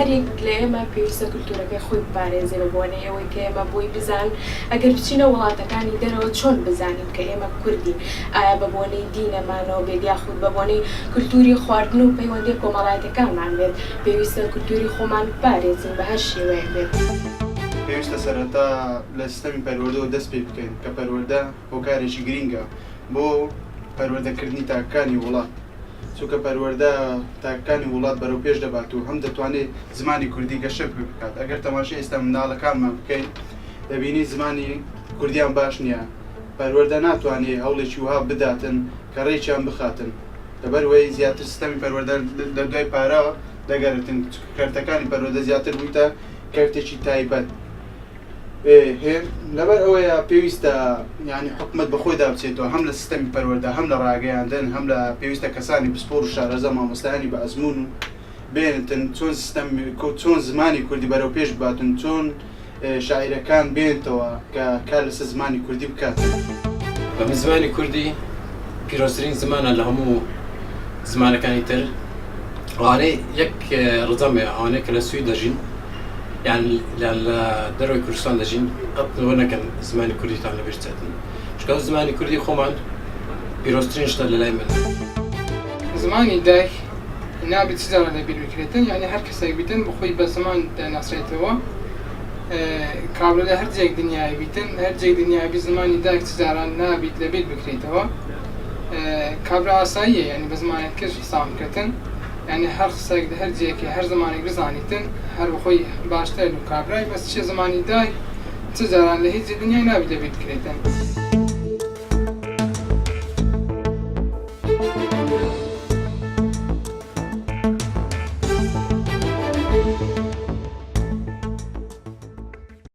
هەرێک لە ئێمە پێویستە کولتورەکەی خۆی بپارێزێ بە بۆنەی ئەوەی کە ئێمە بۆی بزان ئەگەر بچینە وڵاتەکانی دەرەوە چۆن بزانین کە ئێمە کوردین ئایا بە بۆنەی دینەمانەوە بێت یاخود بە بۆنەی کولتوری خواردن و پەیوەندی کۆمەڵایەتەکانمان بێت پێویستە کولتوری خۆمان بپارێزین بە هەر شێوەیەک بێت. پێویستە سەرەتا لە سیستەمی پەروەردەوە دەست پێ بکەین کە پەروەردە هۆکارێکی گرینگە بۆ پەروەردەکردنی تاکانی وڵات. چونکە پەروەردە تاکانی وڵات بەرەو پێش دەبات و هەم دەتوانێت زمانی کوردی گەشە بکات. ئەگەر تەماشای ئێستا منداڵەکانمان بکەین دەبینی زمانی کوردیان باش نییە. پەروەردە ناتوانێت هەوڵێکی وها بداتن کە ڕێکیان بخاتن. لەبەرەوەی زیاتر سیستەمی پەروەردە لە دوای پارە دەگەڕێتن کەرتەکانی پەروەردە زیاتر بوویتە کەرتێکی تایبەت. لەبەر ئەوەیە پێویستە یعنی حکومەت بەخۆیدا بچێتەوە هەم لە سیستەمی پەروەردە هەم لە ڕاگەیاندن هەم لە پێویستە کەسانی پسپۆڕ و شارەزە مامۆستایانی بە ئەزمون و بێنتن چۆن زمانی کوردی بەرەو پێش باتن چۆن شاعیرەکان بێنتەوە کە کار لەسەر زمانی کوردی بکات. بە زمانی کوردی پیرۆزترین زمانە لە هەموو زمانەکانی تر ئەوانەی یەک ڕزەمێ ئەوانەیە کە لە سوی دەژین یان لە دەروی کوردستان دەژین قەتەوە نەکەن زمانی کوردیتان لەبیر چێتن چکە زمانی کوردی خۆمان پیرۆزترین شتە لە لای من. زمانی دایک نابێت چ جارە لەبیر بکرێتن یعنی هەر کەسێک بیتن بخۆی بە زمان دەناسرێتەوە کابرا لە هەر جێک دنیای بیتن هەر جێک دنیای زمانی دایک چ جاران نابێت لەبیر بکرێتەوە کابرا ئاساییە یعنی بە زمانێت کەش سامکردن یعنی هەر قسێک هەر جێکی هەر زمانێک بزانیتن هەر بخۆی باشتر و کابرای بەس چه زمانی دای چ جاران لە هیچ دنیای نابێت لەبیر بکرێتن.